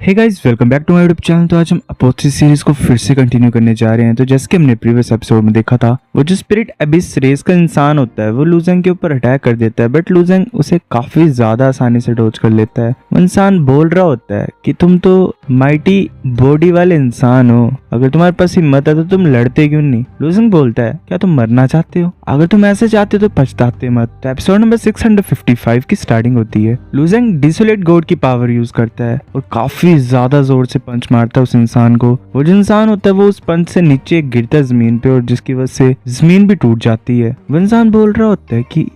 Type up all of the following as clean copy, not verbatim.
Hey guys, welcome back to my YouTube channel. तो आज हम अपोथेसिस सीरीज को फिर से कंटिन्यू करने जा रहे हैं। तो जैसे कि हमने प्रीवियस एपिसोड में देखा था, वो जो स्पिरिट एबिस रेस का इंसान होता है वो लूजेंग के ऊपर अटैक कर देता है, बट लूजेंग उसे काफी ज्यादा आसानी से डॉज कर लेता है। वो इंसान बोल रहा होता है कि तुम तो माइटी बॉडी वाले इंसान हो, अगर तुम्हारे पास हिम्मत है तो तुम लड़ते क्यों नहीं। लूजेंग बोलता है, क्या तुम मरना चाहते हो? अगर तुम ऐसे चाहते हो तो पछताते मत। तो एपिसोड नंबर 655 की स्टार्टिंग होती है। लूजेंग डिसोलेट गॉड की पावर यूज करता है और काफी ज्यादा जोर से पंच मारता है उस इंसान को। वो जो इंसान होता है वो उस पंच से नीचे गिरता है जमीन पे, और जिसकी वजह से जमीन भी टूट जाती है। वो इंसान बोल रहा होता है कि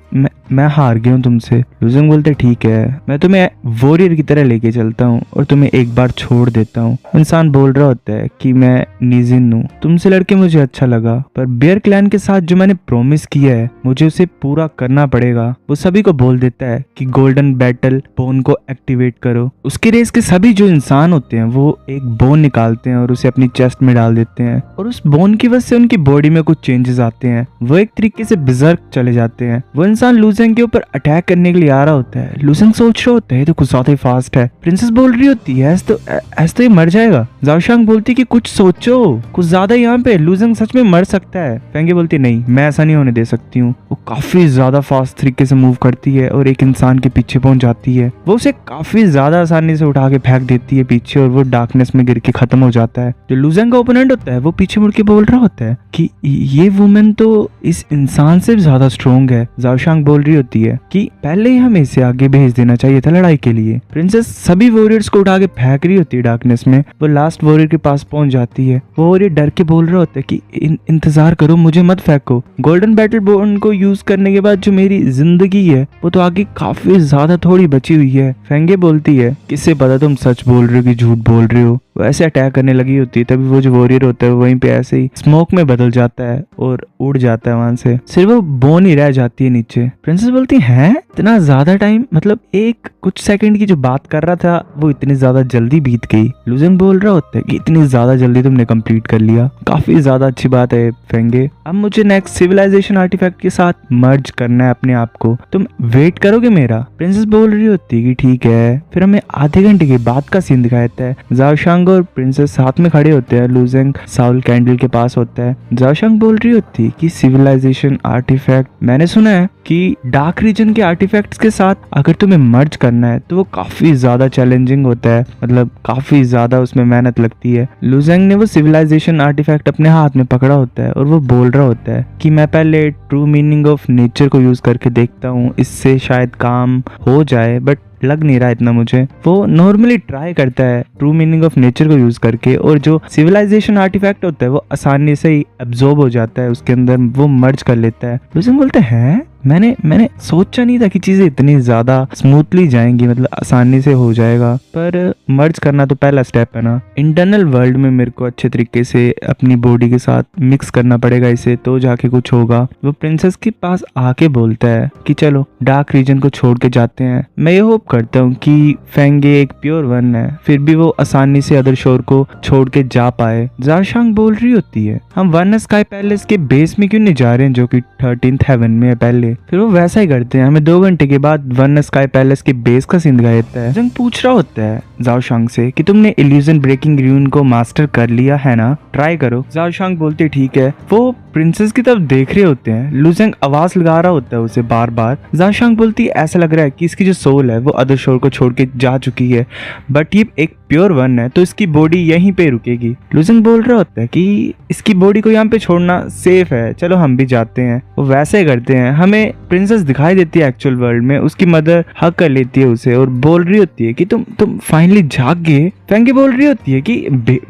मैं हार गया हूँ तुमसे। लूजेंग बोलते है, ठीक है, मैं तुम्हें वॉरियर की तरह लेके चलता हूँ और तुम्हें एक बार छोड़ देता हूँ। इंसान बोल रहा होता है कि मैं नीजिन हूँ, तुमसे लड़के मुझे अच्छा लगा, पर बियर क्लैन के साथ जो मैंने प्रॉमिस किया है मुझे उसे पूरा करना पड़ेगा। वो सभी को बोल देता है कि गोल्डन बैटल बोन को एक्टिवेट करो। उसके रेस के सभी जो इंसान होते हैं वो एक बोन निकालते हैं और उसे अपनी चेस्ट में डाल देते हैं, और उस बोन की वजह से उनकी बॉडी में कुछ चेंजेस आते हैं। वो एक तरीके से बिजर्क चले जाते हैं। वो इंसान लूजेंग के ऊपर अटैक करने के लिए आ रहा होता है। लूजेंग सोच रहा होता है तो कुछ ज्यादा ही फास्ट है। प्रिंसेस बोल रही होती है, ऐसे तो ये मर जाएगा। जाओशांग बोलती है कि कुछ सोचो, कुछ ज्यादा यहाँ पे लूजेंग सच में मर सकता है। फेंगे बोलती है, नहीं, मैं ऐसा नहीं होने दे सकती हूँ। वो काफी ज्यादा फास्ट तरीके से मूव करती है और एक इंसान के पीछे पहुंच जाती है। वो उसे काफी ज्यादा आसानी से उठा के फेंक देती है पीछे, और वो डार्कनेस में गिर के खत्म हो जाता है। जो लूजेंग का ओपोनेंट होता है वो पीछे मुड़ के बोल रहा होता है कि ये वुमेन तो इस इंसान से भी ज्यादा स्ट्रोंग है। जाओशांग बोल रही होती है कि पहले ही हमें इसे आगे भेज देना चाहिए था लड़ाई के लिए। प्रिंसेस सभी वॉरियर्स को उठा के फेंक रही होती है डार्कनेस में। वो लास्ट वॉरियर के पास पहुंच जाती है। वो वॉरियर डर के बोल रहा होता है कि इंतजार करो, मुझे मत फेंको। गोल्डन बैटल बोन को यूज करने के बाद जो मेरी जिंदगी है वो तो आगे काफी ज्यादा थोड़ी बची हुई है। फेंगे बोलती है, किससे पता तुम सच बोल रहे हो कि झूठ बोल रहे हो। वो ऐसे अटैक करने लगी होती है, तभी वो जो वॉरियर होता है वहीं पे ऐसे ही स्मोक में बदल जाता है और उड़ जाता है वहां से। सिर्फ वो बोन ही रह जाती है नीचे। प्रिंसेस बोलती है, इतना ज्यादा टाइम, मतलब एक कुछ सेकंड की जो बात कर रहा था वो इतनी ज्यादा जल्दी बीत गई। लूजेंग बोल रहा होता है कि इतनी ज्यादा जल्दी तुमने कंप्लीट कर लिया, काफी ज्यादा अच्छी बात है फेंगे। अब मुझे नेक्स्ट सिविलाइजेशन आर्टिफैक्ट के साथ मर्ज करना है अपने आप को, तुम वेट करोगे मेरा? प्रिंसेस बोल रही होती है कि ठीक है। फिर हमें आधे घंटे के बाद का सीन दिखाया जाता है। जाओशांग और प्रिंसेस साथ में खड़े होते हैं। लूजेंग साउल कैंडल के पास होता है। जाओशांग बोल रही होती है कि सिविलाइजेशन आर्टिफैक्ट, मैंने सुना है कि डार्क रीजन के आर्टिफैक्ट्स के साथ अगर तुम्हें मर्ज करना है तो वो काफी ज्यादा चैलेंजिंग होता है, मतलब काफी ज्यादा उसमें मेहनत लगती है। लूजेंग ने वो सिविलाइजेशन आर्टिफैक्ट अपने हाथ में पकड़ा होता है और वो बोल रहा होता है कि मैं पहले ट्रू मीनिंग ऑफ नेचर को यूज करके देखता हूँ, इससे शायद काम हो जाए, बट लग नहीं रहा इतना मुझे। वो नॉर्मली ट्राई करता है ट्रू मीनिंग ऑफ नेचर को यूज करके, और जो सिविलाइजेशन आर्टिफैक्ट होता है वो आसानी से ही एब्जॉर्ब हो जाता है उसके अंदर, वो मर्ज कर लेता है। लूजेंग बोलते हैं, मैंने सोचा नहीं था कि चीजें इतनी ज्यादा स्मूथली जाएंगी, मतलब आसानी से हो जाएगा, पर मर्ज करना तो पहला स्टेप है ना। इंटरनल वर्ल्ड में मेरे को अच्छे तरीके से अपनी बॉडी के साथ मिक्स करना पड़ेगा इसे, तो जाके कुछ होगा। वो प्रिंसेस के पास आके बोलता है कि चलो डार्क रीजन को छोड़ के जाते हैं। मैं ये होप करता हूँ कि फेंगे एक प्योर वन है, फिर भी वो आसानी से अदर शोर को छोड़ के जा पाए। जाओशांग बोल रही होती है, हम वन स्काई पैलेस के बेस में क्यों नहीं जा रहे हैं जो कि 13th हेवन में है पहले। फिर वो वैसा ही करते हैं। हमें 2 घंटे के बाद वन स्काई पैलेस के बेस का सीन दिखाया जाता है। जंग पूछ रहा होता है जाओशांग से कि तुमने इल्यूजन ब्रेकिंग रून को मास्टर कर लिया है ना, ट्राई करो। जाओशांग बोलते ठीक है। वो प्रिंसेस की तरफ देख रहे होते हैं। लूजेंग आवाज लगा रहा होता है उसे बार बार। जाओशांग बोलती है, ऐसा लग रहा है कि इसकी जो सोल है वो अदर शोर को छोड़ के जा चुकी है, बट ये एक प्योर वन है तो इसकी बॉडी यहीं पे रुकेगी। लूजेंग बोल रहा होता है कि इसकी बॉडी को यहाँ पे छोड़ना सेफ है, चलो हम भी जाते हैं। वो वैसे ही करते हैं। हमें प्रिंसेस दिखाई देती है एक्चुअल वर्ल्ड में, उसकी मदर हक कर लेती है उसे और बोल रही होती है कि तुम फाइनली जाग गए। फेंगे बोल रही होती है कि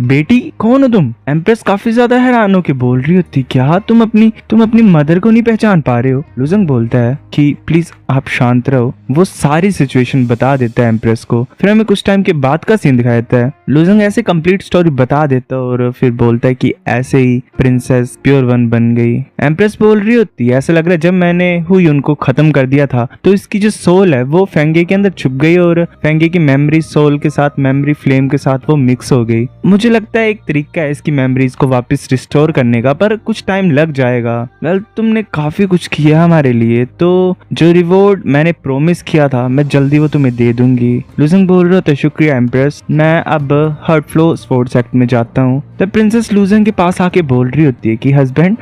बेटी कौन हो तुम? एम्प्रेस काफी ज्यादा हैरान होकर बोल रही होती है, क्या तुम अपनी मदर को नहीं पहचान पा रहे हो? लूजेंग बोलता है कि प्लीज आप शांत रहो। वो सारी सिचुएशन बता देता है एम्प्रेस को। फिर हमें कुछ टाइम के बाद का सीन दिखाया जाता है। लूजेंग ऐसे कंप्लीट स्टोरी बता देता है और फिर बोलता है कि ऐसे ही प्रिंसेस प्योर वन बन गई। एम्प्रेस बोल रही होती है, ऐसा लग रहा है जब मैंने हुई उनको खत्म कर दिया था तो इसकी जो सोल है वो फेंगे के अंदर छुप गई, और फेंगे की मेमोरी सोल के साथ मेमोरी फ्लेम के साथ वो मिक्स हो गई। मुझे लगता है एक तरीका है इसकी मेमोरीज को वापस रिस्टोर करने का, पर कुछ टाइम लग जाएगा। वेल, तुमने काफी कुछ किया हमारे लिए, तो जो रिवॉर्ड मैंने प्रॉमिस किया था मैं जल्दी वो तुम्हें दे दूंगी। लुजेंग बोल रहा था शुक्रिया एम्प्रेस, मैं अब हर्ट फ्लो स्पोर्ट्स एक्ट में जाता हूँ। तब प्रिंसेस लुजेंग के पास आके बोल रही होती है कि हस्बैंड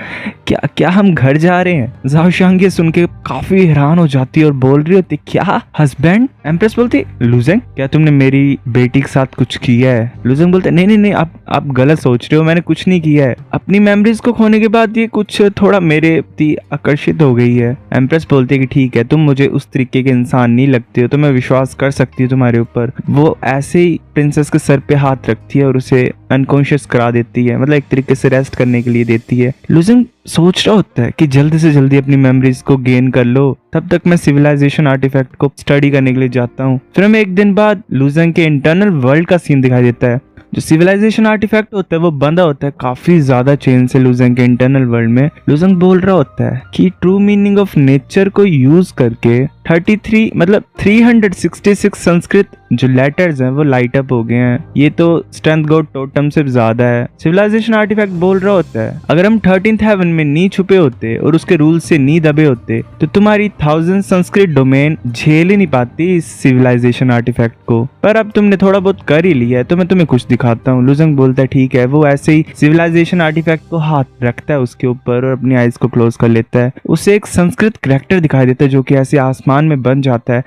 क्या क्या हम घर जा रहे हैं। जाओ शांग ये सुन के काफी हैरान हो जाती है और बोल रही होती क्या हस्बैंड। एम्प्रेस बोलती लुजेंग क्या तुमने मेरी बेटी के साथ कुछ किया है। लुजेंग बोलते नहीं नहीं नहीं, आप गलत सोच रहे हो, मैंने कुछ नहीं किया है। अपनी मेमोरीज को खोने के बाद ये कुछ थोड़ा मेरे प्रति आकर्षित हो गई है। एम्प्रेस बोलती है कि ठीक है, तुम मुझे उस तरीके के इंसान नहीं लगते हो, तो मैं विश्वास कर सकती हूँ तुम्हारे ऊपर। वो ऐसे ही प्रिंसेस के सर पे हाथ रखती है और उसे अनकॉन्शियस करा देती है, मतलब एक तरीके से रेस्ट करने के लिए देती है। लुजेंग सोच रहा होता है कि जल्दी से जल्दी अपनी मेमोरीज को गेन कर लो, तब तक मैं सिविलाइजेशन आर्टिफैक्ट को स्टडी करने के लिए जाता हूँ। फिर हमें एक दिन बाद लुजेंग के इंटरनल वर्ल्ड का सीन दिखाई देता है। जो सिविलाइजेशन आर्टिफैक्ट होता है वो बंधा होता है काफी ज्यादा चेन से लुजेंग के इंटरनल वर्ल्ड में। लुजेंग बोल रहा होता है कि ट्रू मीनिंग ऑफ नेचर को यूज करके 366 संस्कृत जो लेटर्स हैं वो लाइट अप हो गए हैं। ये तो स्ट्रेंथ गॉड टोटम से ज्यादा है। सिविलाइजेशन आर्टिफैक्ट बोल रहा होता है अगर हम 13th हेवन में नहीं छुपे होते और उसके रूल से नहीं दबे होते तो तुम्हारी 1000 संस्कृत डोमेन झेल ही नहीं पाती इस सिविलाइजेशन आर्टिफैक्ट को। पर अब तुमने थोड़ा बहुत कर ही लिया है तो मैं तुम्हें कुछ दिखाता हूँ। लुजेंग बोलता है ठीक है। वो ऐसे ही सिविलाइजेशन आर्टिफैक्ट को हाथ रखता है उसके ऊपर और अपनी आईज को क्लोज कर लेता है। उसे एक संस्कृत कैरेक्टर दिखाई देता है जो कि ऐसे आसमान में बन जाता है।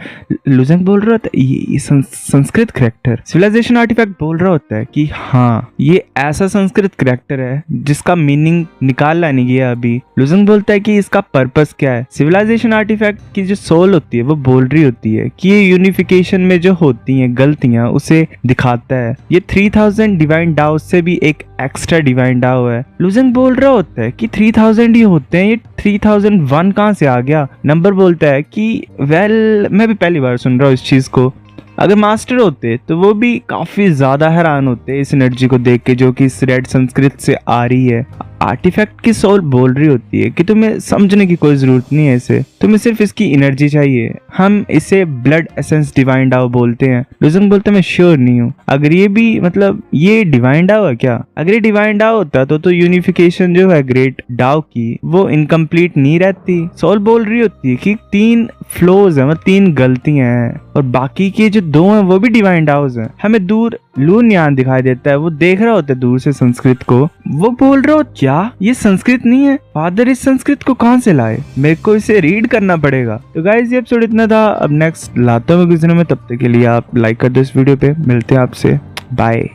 लुजेंग बोल रहा था ये संस्कृत कैरेक्टर। सिविलाइजेशन आर्टिफैक्ट बोल रहा होता है कि हाँ ये ऐसा संस्कृत कैरेक्टर है जिसका मीनिंग निकालना नहीं गया अभी। लुजेंग बोलता है कि इसका पर्पस क्या है। सिविलाइजेशन आर्टिफैक्ट की जो सोल होती है वो बोल रही होती है कि ये यूनिफिकेशन में जो होती हैं गलतियां उसे दिखाता है। ये 3000 डिवाइन डाउ से भी एक एक्स्ट्रा डिवाइन डाउ है। लुजेंग बोल रहा होता है कि 3000 ही होते हैं, ये 3001 कहाँ से आ गया। नंबर बोलता है कि वेल मैं भी पहली बार सुन रहा हूँ इस चीज को। अगर मास्टर होते तो वो भी काफी ज्यादा हैरान होते इस एनर्जी को देख के जो कि इस रेड संस्कृत से आ रही है। आर्टिफैक्ट की सोल बोल रही होती है कि तुम्हें समझने की कोई जरूरत नहीं है इसे, तुम्हें सिर्फ इसकी एनर्जी चाहिए। हम इसे ब्लड एसेंस डिवाइन डाउ बोलते हैं। लुजेंग बोलते मैं श्योर नहीं हूँ अगर ये भी मतलब ये डिवाइन डाउ है क्या। अगर ये डिवाइन डाउ होता तो यूनिफिकेशन जो है ग्रेट डाउ की वो इनकम्प्लीट नहीं रहती। सोल बोल रही होती है कि 3 फ्लोज है, मतलब 3 गलतियां हैं और बाकी के जो 2 हैं वो भी डिवाइन डाउज हैं। हमें दूर लूनियान दिखाई देता है, वो देख रहा होता है दूर से संस्कृत को। वो बोल रहा हो क्या ये संस्कृत नहीं है, फादर इस संस्कृत को कहां से लाए, मेरे को इसे रीड करना पड़ेगा। तो गाइस ये एपिसोड इतना था, अब नेक्स्ट लाता हूँ किसी में। तब तक के लिए आप लाइक कर दो इस वीडियो पे। मिलते हैं आपसे, बाय।